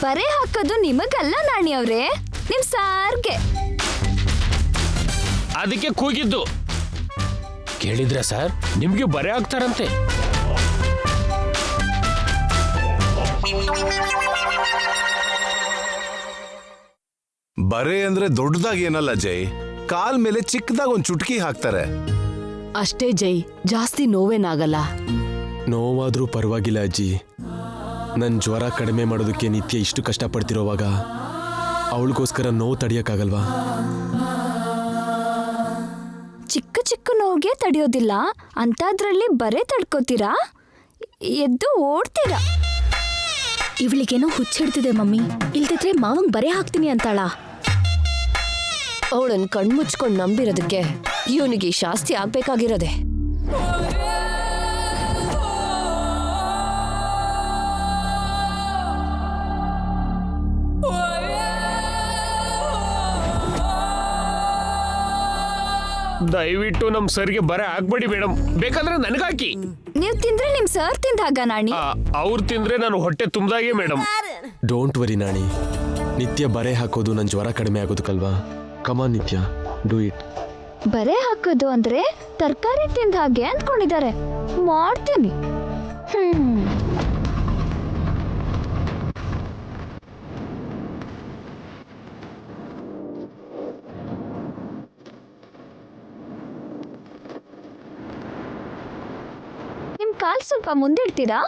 ಬರೆ ಹಾಕೋದು ನಿಮಗಲ್ಲ ನಾಣಿ ಅವ್ರೆ, ನಿಮ್ ಸಾರ್ಗೆ. ಅದಕ್ಕೆ ಕೂಗಿದ್ದು. ಕೇಳಿದ್ರ ಸರ್, ನಿಮ್ಗೆ ಬರೆ ಹಾಕ್ತಾರಂತೆ. ಬರೆ ಅಂದ್ರೆ ದೊಡ್ಡದಾಗಿ ಏನಲ್ಲ ಜೈ, ಕಾಲ್ ಮೇಲೆ ಚಿಕ್ಕದಾಗ ಒಂದ್ ಚುಟ್ಕಿ ಹಾಕ್ತಾರೆ ಅಷ್ಟೇ ಜೈ, ಜಾಸ್ತಿ ನೋವೇನಾಗಲ್ಲ. ನೋವಾದ್ರೂ ಪರವಾಗಿಲ್ಲ ಅಜ್ಜಿ. ನನ್ನ ಜ್ವರ ಕಡಿಮೆ ಮಾಡೋದಕ್ಕೆ ನಿತ್ಯ ಇಷ್ಟು ಕಷ್ಟಪಡ್ತಿರೋವಾಗ ಅವಳಿಗೋಸ್ಕರ ನೋವು ತಡಿಯಕ್ಕಾಗಲ್ವಾ? ಚಿಕ್ಕ ಚಿಕ್ಕ ನೋವಿಗೆ ತಡೆಯೋದಿಲ್ಲ ಅಂತಾದ್ರಲ್ಲಿ ಬರೆ ತಡ್ಕೋತೀರಾ, ಎದ್ದು ಓಡ್ತೀರಾ. ಇವಳಿಗೇನೋ ಹುಚ್ಚಿಡ್ತಿದೆ ಮಮ್ಮಿ, ಇಲ್ದಿದ್ರೆ ಮಾವಂಗ್ ಬರೆ ಹಾಕ್ತೀನಿ ಅಂತಾಳ. ಅವಳನ್ ಕಣ್ಮುಚ್ಕೊಂಡ್ ನಂಬಿರೋದಕ್ಕೆ ಇವನಿಗೆ ಶಾಸ್ತಿ ಆಗ್ಬೇಕಾಗಿರೋದೆ. ದಯವಿಟ್ಟು ನಮ್ ಸರ್ಗೆ ಬರೆ ಹಾಕ್ಬೇಡಿ ಮೇಡಮ್, ಬೇಕಾದ್ರೆ ನನಗಾಕಿ. ನೀವ್ ತಿಂದ್ರೆ ನಿಮ್ ಸರ್ ತಿಂದಾಗ ನಾಣಿ. ಅವ್ರು ತಿಂದ್ರೆ ನಾನು ಹೊಟ್ಟೆ ತುಂಬ್ದಾಗೆ ಮೇಡಮ್. ಡೋಂಟ್ ವರಿ ನಾಣಿ, ನಿತ್ಯ ಬರೆ ಹಾಕೋದು ನನ್ನ ಜ್ವರ ಕಡಿಮೆ ಆಗೋದಕ್ಕಲ್ವಾ? ಕಮಾನ್ ನಿತ್ಯ, ಡೂ ಇಟ್. ಬರೆ ಹಾಕೋದು ಅಂದ್ರೆ ತರಕಾರಿ ತಿಂದ ಹಾಗೆ ಅಂದ್ಕೊಂಡಿದ್ದಾರೆ. ಮಾಡ್ತೀನಿ. ನಿಮ್ ಕಾಲ್ ಸ್ವಲ್ಪ ಮುಂದಿಡ್ತೀರಾ?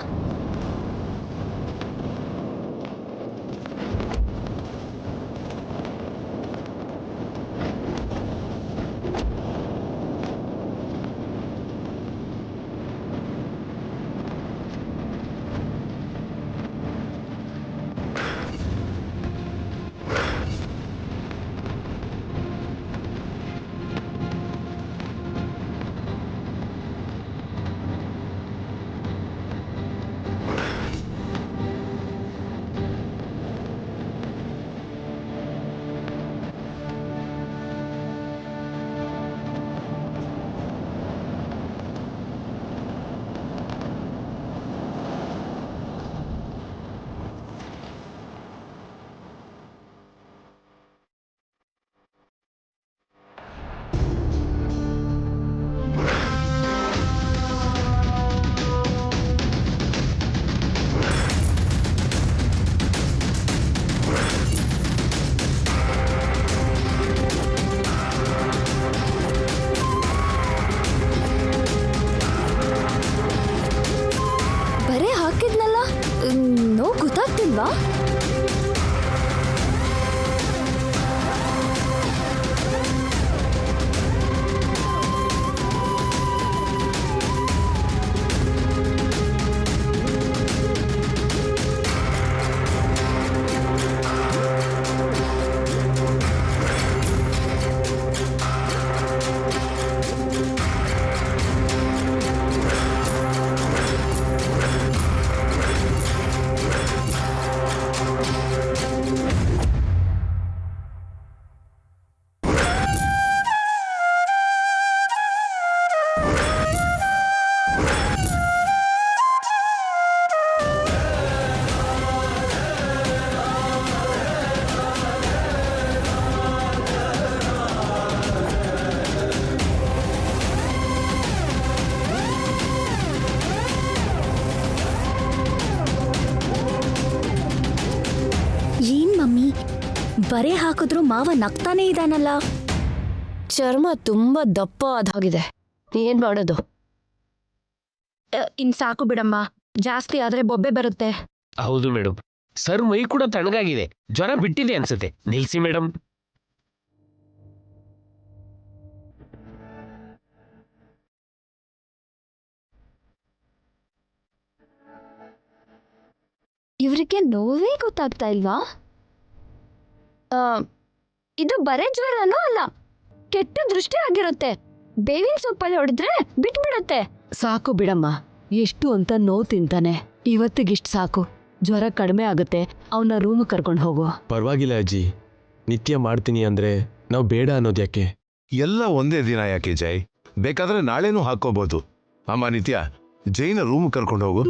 ಬರೆ ಹಾಕಿದ್ನಲ್ಲ, ನೋವು ಗೊತ್ತಾಗ್ತಿಲ್ವಾ? ಬರೆ ಹಾಕಿದ್ರು ಮಾವ ನಗ್ತಾನೇ ಇದಾನಲ್ಲ. ಚರ್ಮ ತುಂಬಾ ದಪ್ಪ ಆದಾಗಿದೆ, ಏನ್ ಮಾಡೋದು? ಇನ್ ಸಾಕು ಬಿಡಮ್ಮ, ಜಾಸ್ತಿ ಆದ್ರೆ ಬೊಬ್ಬೆ ಬರುತ್ತೆ. ಹೌದು ಮೇಡಮ್, ಸರ್ ಮೈ ಕೂಡ ತಣ್ಣಗಾಗಿದೆ, ಜ್ವರ ಬಿಟ್ಟಿದೆ ಅನ್ಸುತ್ತೆ. ನಿಲ್ಸಿ ಮೇಡಮ್. ಇವ್ರಿಗೆ ನೋವೇ ಗೊತ್ತಾಗ್ತಾ ಇಲ್ವಾ? ಇದು ಬರೆ ಜ್ವರನೂ ಅಲ್ಲ, ಕೆಟ್ಟ ದೃಷ್ಟಿ ಆಗಿರುತ್ತೆ. ಬೇವಿನ ಸೊಪ್ಪಲ್ಲಿ ಹೊಡೆದ್ರೆ ಬಿಟ್ಬಿಡತ್ತೆ. ಸಾಕು ಬಿಡಮ್ಮ, ಎಷ್ಟು ಅಂತ ನೋವು ತಿಂತಾನೆ, ಇವತ್ತಿಗಿಷ್ಟು ಸಾಕು. ಜ್ವರ ಕಡಿಮೆ ಆಗುತ್ತೆ, ಅವನ ರೂಮ್ ಕರ್ಕೊಂಡು ಹೋಗು. ಪರವಾಗಿಲ್ಲ ಅಜ್ಜಿ, ನಿತ್ಯ ಮಾಡ್ತೀನಿ ಅಂದ್ರೆ ನಾವು ಬೇಡ ಅನ್ನೋದು ಯಾಕೆ? ಎಲ್ಲ ಒಂದೇ ದಿನ ಯಾಕೆ ಜೈ, ಬೇಕಾದ್ರೆ ನಾಳೆನೂ ಹಾಕೋಬಹುದು. ಅಮ್ಮ ನಿತ್ಯ, ಜೈನ ರೂಮ್ ಕರ್ಕೊಂಡು ಹೋಗು.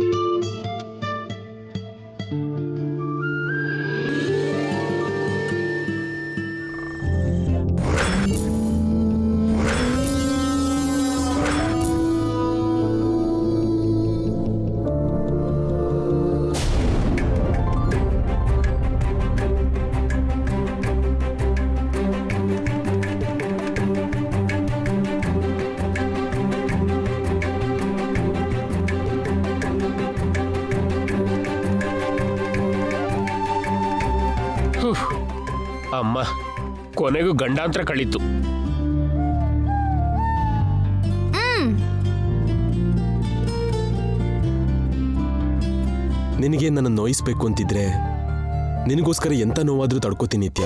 ಅಮ್ಮ ಕೊನೆಗೂ ಗಂಡಾಂತರ ಕಳೀತು. ನಿನಗೆ ನನ್ನ ನೋಯಿಸ್ಬೇಕು ಅಂತಿದ್ರೆ ನಿನಗೋಸ್ಕರ ಎಂತ ನೋವಾದ್ರೂ ತಡ್ಕೋತೀನಿ ನಿತ್ಯ.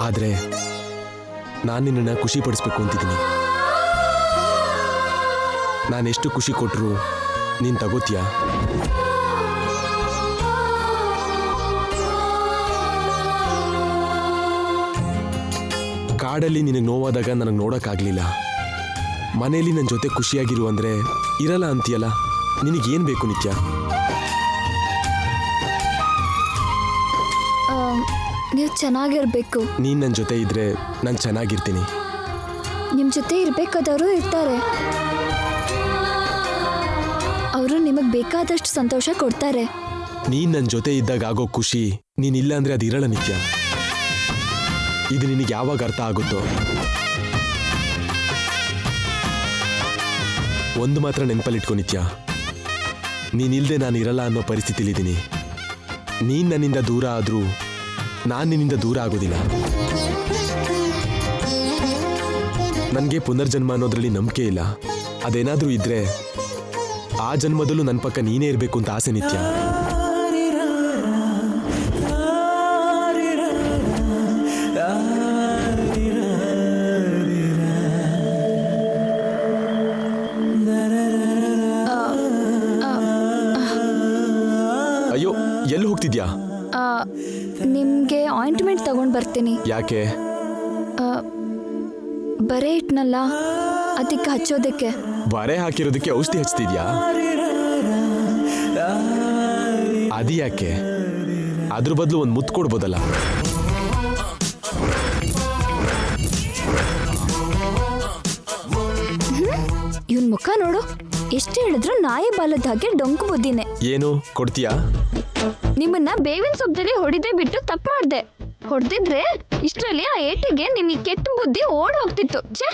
ಆದ್ರೆ ನಾನು ನಿನ್ನನ್ನು ಖುಷಿ ಪಡಿಸ್ಬೇಕು ಅಂತಿದ್ದೀನಿ. ನಾನೆಷ್ಟು ಖುಷಿ ಕೊಟ್ಟರು ನೀನು ತಗೋತೀಯಾ? ಕಾಡಲ್ಲಿ ನಿನಗೆ ನೋವಾದಾಗ ನನಗೆ ನೋಡೋಕ್ಕಾಗಲಿಲ್ಲ. ಮನೆಯಲ್ಲಿ ನನ್ನ ಜೊತೆ ಖುಷಿಯಾಗಿರು ಅಂದರೆ ಇರಲ್ಲ ಅಂತೀಯಲ್ಲ, ನಿನಗೇನು ಬೇಕು ನಿತ್ಯ? ನೀವು ಚೆನ್ನಾಗಿರ್ಬೇಕು. ನೀನು ನನ್ನ ಜೊತೆ ಇದ್ರೆ ನಾನು ಚೆನ್ನಾಗಿರ್ತೀನಿ. ನಿಮ್ಮ ಜೊತೆ ಇರಬೇಕಾದವರು ಇರ್ತಾರೆ. ಅವರು ನಿಮಗೆ ಬೇಕಾದಷ್ಟು ಸಂತೋಷ ಕೊಡ್ತಾರೆ. ನೀನು ನನ್ನ ಜೊತೆ ಇದ್ದಾಗ ಆಗೋ ಖುಷಿ ನೀನಿಲ್ಲ ಅಂದರೆ ಅದು ಇರಲ್ಲ ನಿತ್ಯ. ಇದು ನಿನಗೆ ಯಾವಾಗ ಅರ್ಥ ಆಗುತ್ತೋ. ಒಂದು ಮಾತ್ರ ನೆನಪಲ್ಲಿಟ್ಕೊ ನಿತ್ಯ, ನೀನಿಲ್ಲದೆ ನಾನು ಇರಲ್ಲ ಅನ್ನೋ ಪರಿಸ್ಥಿತಿಲಿದ್ದೀನಿ. ನೀನು ನನ್ನಿಂದ ದೂರ ಆದರೂ ನಾನು ನಿನ್ನಿಂದ ದೂರ ಆಗೋದಿಲ್ಲ. ನನಗೆ ಪುನರ್ಜನ್ಮ ಅನ್ನೋದ್ರಲ್ಲಿ ನಂಬಿಕೆ ಇಲ್ಲ. ಅದೇನಾದರೂ ಇದ್ರೆ ಆ ಜನ್ಮದಲ್ಲೂ ನನ್ನ ಪಕ್ಕ ನೀನೇ ಇರಬೇಕು ಅಂತ ಆಸೆ ನಿತ್ಯ. ಅಯ್ಯೋ, ಎಲ್ಲಿ ಹೋಗ್ತಿದ್ಯಾ? ನಿಮಗೆ ಆಯಿಂಟ್ಮೆಂಟ್ ತಗೊಂಡು ಬರ್ತೀನಿ. ಯಾಕೆ? ಬರೇ ಇಟ್ನಲ್ಲ, ಅದಕ್ಕೆ ಹಚ್ಚೋದಕ್ಕೆ. ಬರೆ ಹಾಕಿರೋದಕ್ಕೆ ಔಷಧಿ ಹಚ್ತಿದ್ಯಾ? ಅದು ಯಾಕೆ? ಅದ್ರ ಬದಲು ಒಂದು ಮುತ್ತು ಕೊಡ್ಬೋದಲ್ಲ. ಇವನ್ ಮುಖ ನೋಡು, ಎಷ್ಟು ಹೇಳಿದ್ರು ನಾಯಿ ಬಾಲದ ಹಾಗೆ ಡೊಂಕು ಬುದ್ಧಿನೇ. ಏನು ಕೊಡ್ತೀಯಾ? ನಿಮ್ಮನ್ನ ಬೇವಿನ ಸೊಪ್ಪದಲ್ಲಿ ಹೊಡಿದೇ ಬಿಟ್ಟು ತಪ್ಪು ಮಾಡ್ದೆ. ಹೊಡೆದಿದ್ರೆ ಇಷ್ಟರಲ್ಲಿ ಆ ಏಟಿಗೆ ನಿನ್ನ ಈ ಕೆಟ್ಟ ಬುದ್ಧಿ ಓಡ್ ಹೋಗ್ತಿತ್ತು. ಛೇ,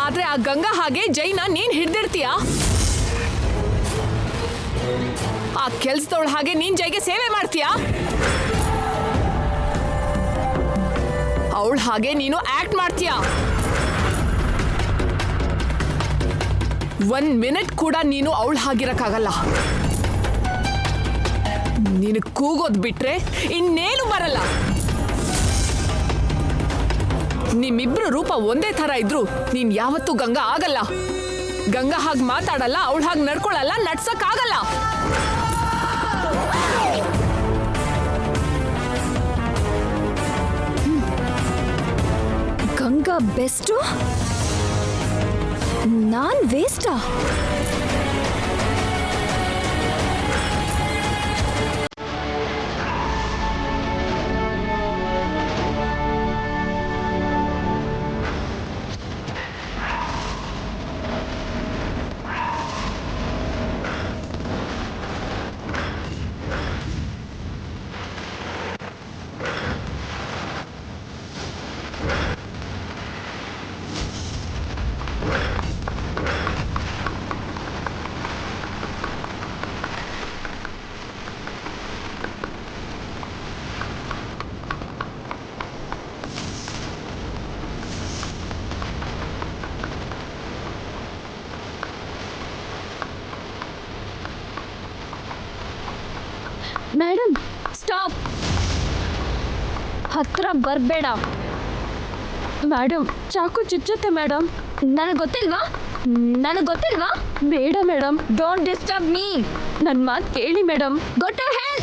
ಆದ್ರೆ ಆ ಗಂಗಾ ಹಾಗೆ ಜೈನ ನೀನ್ ಹಿಡ್ದಿಡ್ತೀಯಾ? ಆ ಕೆಲ್ಸದವಳ ಹಾಗೆ ನೀನ್ ಜೈಗೆ ಸೇವೆ ಮಾಡ್ತೀಯಾ? ಅವಳ ಹಾಗೆ ನೀನು ಆಕ್ಟ್ ಮಾಡ್ತೀಯಾ? 1 ಮಿನಿಟ್ ಕೂಡ ನೀನು ಅವಳ ಹಾಗಿರಕ್ಕಾಗಲ್ಲ. ನೀನು ಕೂಗೋದ್ ಬಿಟ್ರೆ ಇನ್ನೇನು ಬರಲ್ಲ. ನಿಮ್ಮಿಬ್ರು ರೂಪ ಒಂದೇ ತರ ಇದ್ರು ನೀನ್ ಯಾವತ್ತೂ ಗಂಗಾ ಆಗಲ್ಲ. ಗಂಗಾ ಹಾಗೆ ಮಾತಾಡಲ್ಲ, ಅವಳ ಹಾಗೆ ನಡ್ಕೊಳಲ್ಲ, ನಡ್ಸಕ್ಕಾಗಲ್ಲ. ಗಂಗಾ ಬೆಸ್ಟು, ನಾನ್ ವೇಸ್ಟಾ? Madam stop. ಹತ್ರ ಬರಬೇಡ ಮೇಡಮ್. ಚಾಕು ಚುಚ್ಚುತ್ತೆ ಮೇಡಮ್. ನನಗೆ ಗೊತ್ತಿಲ್ವಾ? ಬೇಡ ಮೇಡಮ್, ಡೋಂಟ್ ಡಿಸ್ಟರ್ಬ್ ಮೀ. ನನ್ನ ಮಾತು ಕೇಳಿ madam. Go to hell.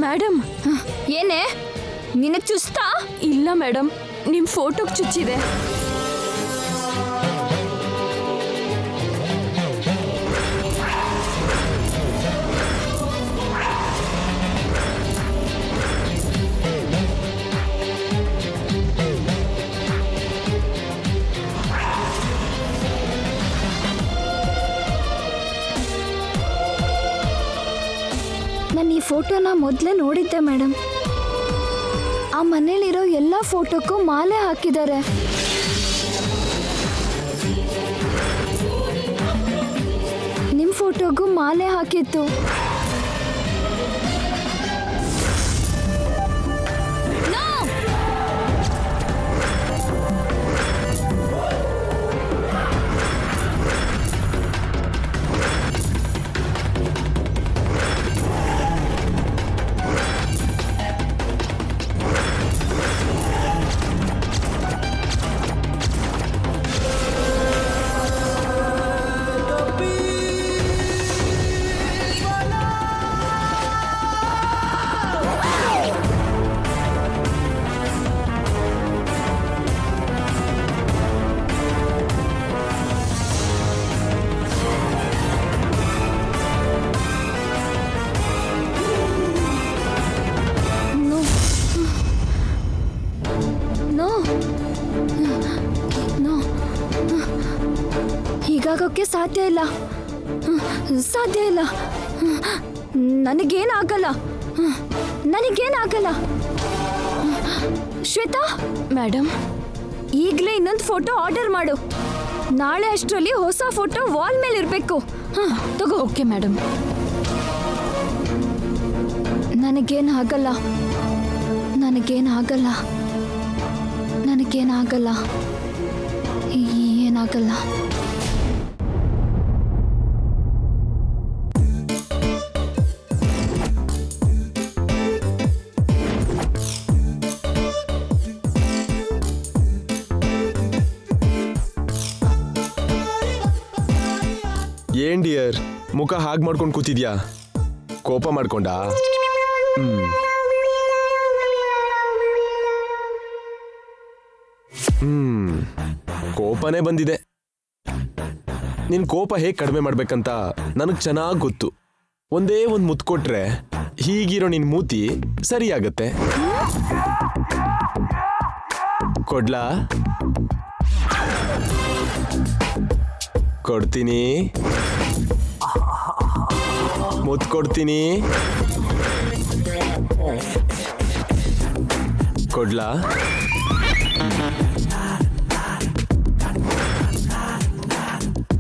Madam. ಏನೇ ನಿನಗೆ ಚುಸ್ತಾ? ಇಲ್ಲ ಮೇಡಮ್, ನಿಮ್ಮ ಫೋಟೋಗೆ ಚುಚ್ಚಿದೆ. ಫೋಟೋನ ಮೊದಲೇ ನೋಡಿದ್ದೆ ಮೇಡಮ್. ಆ ಮನೇಲಿರೋ ಎಲ್ಲ ಫೋಟೋಕ್ಕೂ ಮಾಲೆ ಹಾಕಿದ್ದಾರೆ. ನಿಮ್ಮ ಫೋಟೋಗೂ ಮಾಲೆ ಹಾಕಿತ್ತು. ಹೀಗಾಗೋಕ್ಕೆ ಸಾಧ್ಯ ಇಲ್ಲ, ಸಾಧ್ಯ ಇಲ್ಲ. ನನಗೇನಾಗಲ್ಲ, ನನಗೇನಾಗಲ್ಲ. ಶ್ವೇತಾ ಮೇಡಮ್, ಈಗಲೇ ಇನ್ನೊಂದು ಫೋಟೋ ಆರ್ಡರ್ ಮಾಡು. ನಾಳೆ ಅಷ್ಟರಲ್ಲಿ ಹೊಸ ಫೋಟೋ ವಾಲ್ ಮೇಲೆ ಇರಬೇಕು. ತಗೋ. Okay madam. ನನಗೇನಾಗಲ್ಲ, ನನಗೇನಾಗಲ್ಲ, ನನಗೇನಾಗಲ್ಲ, ಏನಾಗಲ್ಲ. ಏನ್ ಡಿಯರ್, ಮುಖ ಹಾಗೆ ಮಾಡ್ಕೊಂಡು ಕೂತಿದ್ಯಾ? ಕೋಪ ಮಾಡ್ಕೊಂಡಾ? ಕೋಪನೇ ಬಂದಿದೆ. ನಿನ್ ಕೋಪ ಹೇಗೆ ಕಡಿಮೆ ಮಾಡ್ಬೇಕಂತ ನನಗ್ ಚೆನ್ನಾಗ್ ಗೊತ್ತು. ಒಂದೇ ಒಂದ್ ಮುತ್ತು ಕೊಟ್ರೆ ಹೀಗಿರೋ ನಿನ್ ಮೂತಿ ಸರಿಯಾಗತ್ತೆ. ಕೊಡ್ಲಾ? ಕೊಡ್ತೀನಿ, ಮುತ್ತು ಕೊಡ್ತೀನಿ. ಕೊಡ್ಲಾ?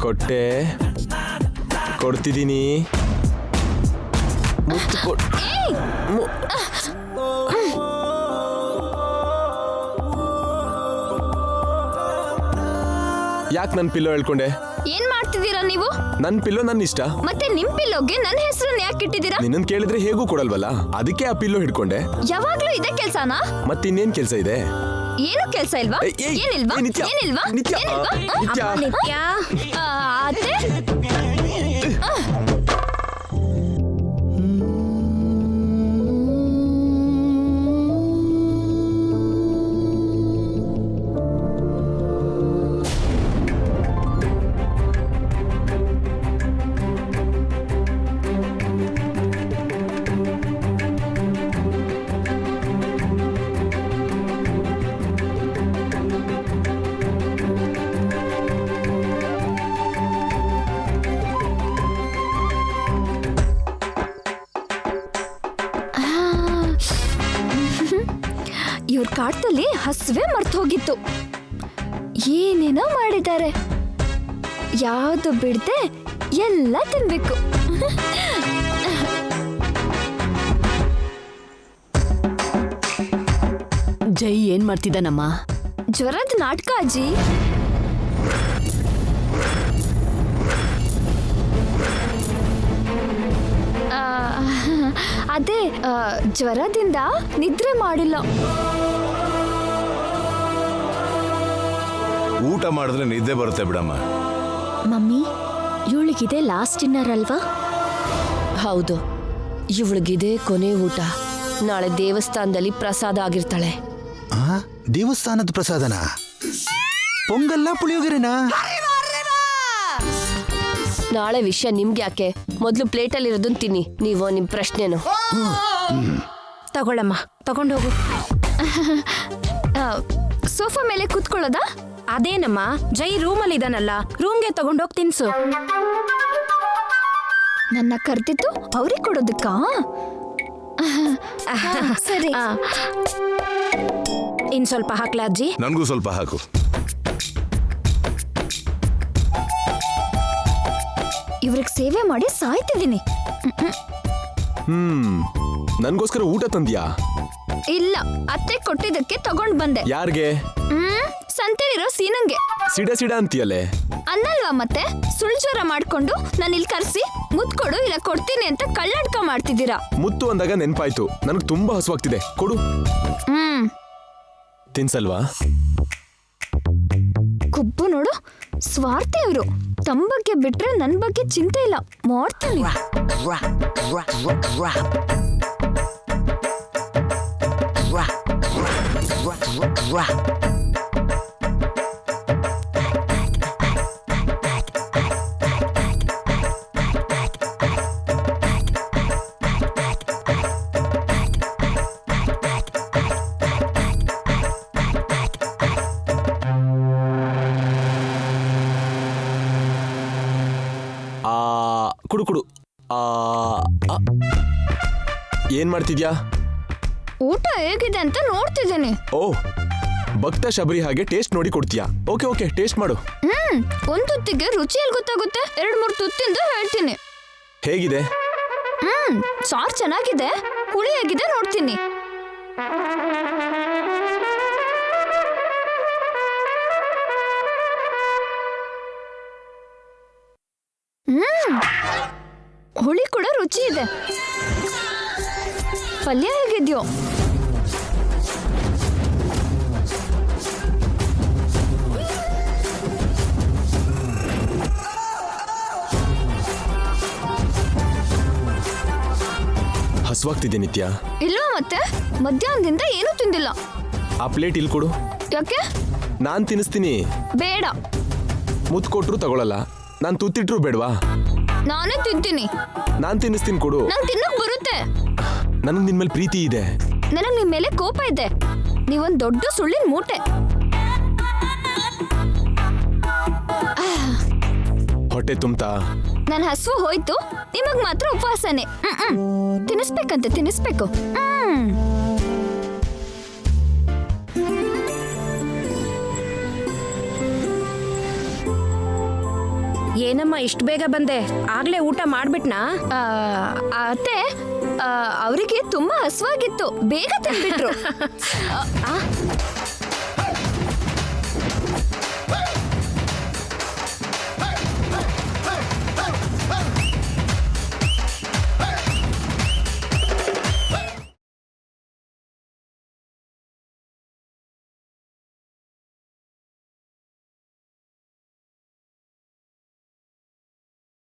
ಕೊಟ್ಟೆ, ಕೊಡ್ತಿದ್ದೀನಿ. ಮುತ್ತು ಯಾಕೆ ನನ್ನ ಪಿಲ್ಲೋ ಹೇಳ್ಕೊಂಡೆ? ಏನ್ ಮಾಡ್ತಿದ್ದೀರಾ ನೀವು? ನನ್ ಪಿಲ್ಲೋ ನನ್ನ ಇಷ್ಟ. ಮತ್ತೆ ನಿಮ್ ಪಿಲ್ಲೋಗೆ ನನ್ನ ಹೆಸರನ್ನ ಯಾಕೆ ಇಟ್ಟಿದ್ದೀರಾ? ನಿನ್ನನ್ ಕೇಳಿದ್ರೆ ಹೇಗೂ ಕೊಡಲ್ವಲ್ಲ, ಅದಕ್ಕೆ ಆ ಪಿಲ್ಲೋ ಹಿಡ್ಕೊಂಡೆ. ಯಾವಾಗ್ಲೂ ಇದೇ ಕೆಲ್ಸನಾ? ಮತ್ತಿನ್ನೇನ್ ಕೆಲ್ಸ ಇದೆ? ಏನು ಕೆಲ್ಸ ಇಲ್ವಾ? ಏನಿಲ್ವಾ? ಏನಿಲ್ವಾ? ನಿತ್ಯ, ನಿತ್ಯ ಅತ್ತೆ ಇವ್ರ ಕಾಟದಲ್ಲಿ ಹಸುವೆ ಮರ್ತು ಹೋಗಿತ್ತು. ಏನೇನೋ ಮಾಡಿದ್ದಾರೆ. ಯಾವುದು ಬಿಡದೆ ಎಲ್ಲ ತಿನ್ಬೇಕು. ಜೈ ಏನ್ ಮಾಡ್ತಿದ್ದಾನಮ್ಮ? ಜ್ವರದ ನಾಟಕ ಅಜ್ಜಿ. ಅದೇ ಜ್ವರದಿಂದ ನಿದ್ರೆ ಮಾಡಿಲ್ಲ. ಊಟ ಮಾಡಿದ್ರೆ ನಿದ್ದೆ ಬರುತ್ತೆ ಬಿಡಮ್ಮ. ಮಮ್ಮಿ, ಇವಳಿಗಿದೆ ಲಾಸ್ಟ್ ಡಿನ್ನರ್ ಅಲ್ವಾ? ಹೌದು, ಇವಳಿಗಿದೆ ಕೊನೆ ಊಟ. ನಾಳೆ ದೇವಸ್ಥಾನದಲ್ಲಿ ಪ್ರಸಾದ ಆಗಿರ್ತಾಳೆ. ದೇವಸ್ಥಾನದ ಪ್ರಸಾದನ? ಪೊಂಗಲ್ಲ ಪುಳಿಯೋಗರೆನಾ? ನಾಳೆ ವಿಷಯ ನಿಮ್ಗೆ ಯಾಕೆ? ಮೊದಲು ಪ್ಲೇಟಲ್ಲಿ ಇರೋದನ್ನ ತಿನ್ನಿ. ನೀವು ನಿಮ್ ಪ್ರಶ್ನೆನು ತಗೊಳಮ್ಮ, ತಗೊಂಡೋಗು. ಸೋಫಾ ಮೇಲೆ ಕೂತ್ಕೊಳ್ಳೋದಾ? ಅದೇನಮ್ಮ, ಜೈ ರೂಮಲ್ಲಿ ಇದಾನಲ್ಲ, ರೂಮ್ಗೆ ತಗೊಂಡೋಗಿ ತಿನ್ಸು. ನನ್ನ ಕರ್ದಿತ್ತು ಅವ್ರಿಗೆ ಕೊಡೋದಕ್ಕ? ಸರಿ. ಇನ್ ಸ್ವಲ್ಪ ಹಾಕ್ಲಾ ಅಜ್ಜಿ? ನನಗೂ ಸ್ವಲ್ಪ ಹಾಕು. ಇವ್ರಿಗೆ ಸೇವೆ ಮಾಡಿ ಸಾಯ್ತಿದ್ದೀನಿ. ನನ್ಗೋಸ್ಕರ ಊಟ ತಂದ್ಯಾ? ಇಲ್ಲ, ಅತ್ತೆ ಕೊಟ್ಟಿದ್ದಕ್ಕೆ ತಗೊಂಡ್ ಬಂದೆ. ಯಾರ್ಗೆ? ಸಂತೆಲಿರೋ ಸೀನಂಗೆ. ಸಿಡ ಅಂತೀಯಲ್ಲೇ. ಅನ್ನಲ್ವಾ ಮತ್ತೆ? ಸುಳ್ಜೋರ ಮಾಡ್ಕೊಂಡು ನಾನು ಇಲ್ಲಿ ಕರ್ಸಿ ಮುತ್ ಕೊಡು ಇಲ್ಲ ಕೊಡ್ತೀನಿ ಅಂತ ಕಳ್ಳಾಡ್ಕ ಮಾಡ್ತಿದ್ದೀರಾ. ಮುತ್ತು ಅಂದಾಗ ನೆನ್ಪಾಯ್ತು, ನನಗೆ ತುಂಬಾ ಹಸುವಾಗ್ತಿದೆ, ಕೊಡು. ತಿನ್ಸಲ್ವಾ? ಕೊಬ್ಬು ನೋಡು, ಸ್ವಾರ್ಥಿ ಇವರು. ತಮ್ಮ ಬಗ್ಗೆ ಬಿಟ್ರೆ ನನ್ ಬಗ್ಗೆ ಚಿಂತೆ ಇಲ್ಲ, ಮಾಡ್ತೀನಿ. ಕುಡು. ಏನ್ ಮಾಡ್ತಿದ್ಯಾ? ಊಟ ಹೇಗಿದೆ ಅಂತ ನೋಡ್ತಿದ್ದೀನಿ. ಓ, ಭಕ್ತ ಶಬರಿ ಹಾಗೆ ಟೇಸ್ಟ್ ನೋಡಿ ಕೊಡ್ತೀಯಾ? ಓಕೆ ಟೇಸ್ಟ್ ಮಾಡು. ಒಂದ್ ತುತ್ತಿಗೆ ರುಚಿಯಲ್ಲಿ ಗೊತ್ತಾಗುತ್ತೆ, 2-3 ತುತ್ತಿಂದ ಹೇಳ್ತೀನಿ. ಹೇಗಿದೆ? ಸಾರ್ ಚೆನ್ನಾಗಿದೆ, ಹುಳಿ ಹೇಗಿದೆ ನೋಡ್ತೀನಿ. ಹುಳಿ ಕೂಡ ರುಚಿ ಇದೆ. ಪಲ್ಯ ಹೇಗಿದ್ಯೋ? ಹಸುವಾಗ್ತಿದೆ ನಿತ್ಯ? ಇಲ್ವಾ ಮತ್ತೆ, ಮಧ್ಯಾಹ್ನದಿಂದ ಏನೂ ತಿಂದಿಲ್ಲ. ಆ ಪ್ಲೇಟ್ ಇಲ್ಲಿ ಕೊಡು. ಯಾಕೆ? ನಾನ್ ತಿನ್ನಿಸ್ತೀನಿ. ಬೇಡ. ಮುತ್ತು ಕೊಟ್ರು ತಗೊಳಲ್ಲ, ನಾನ್ ತುತ್ತಿಟ್ರು ಬೇಡವಾ? ನಾನೇ ತಿಂತೀನಿ. ನಾನ್ ತಿನ್ನಿಸ್ತೀನಿ, ಕೊಡು. ನಂಗೆ ತಿನ್ನಕ್ ಬರುತ್ತೆ. ನನಗ್ ನಿನ್ ಮೇಲೆ ಪ್ರೀತಿ ಇದೆ. ನನಗ್ ನಿಮ್ ಮೇಲೆ ಕೋಪ ಇದೆ. ನೀವೊಂದ್ ದೊಡ್ಡ ಸುಳ್ಳಿನ ಮೂಟೆ. ಹೊಟ್ಟೆ ತುಂಬ್ತಾ? ನನ್ ಹಸುವು ಹೋಯ್ತು, ನಿಮಗ್ ಮಾತ್ರ ಉಪವಾಸನೆ. ತಿನ್ನಿಸ್ಬೇಕಂತೆ, ತಿನ್ನಿಸ್ಬೇಕು. ಏನಮ್ಮ ಇಷ್ಟು ಬೇಗ ಬಂದೆ? ಆಗ್ಲೇ ಊಟ ಮಾಡ್ಬಿಟ್ನಾ? ಅತ್ತೆ, ಅವರಿಗೆ ತುಂಬಾ ಹಸುವಾಗಿತ್ತು, ಬೇಗ ತಿನ್ಬಿಟ್ರು.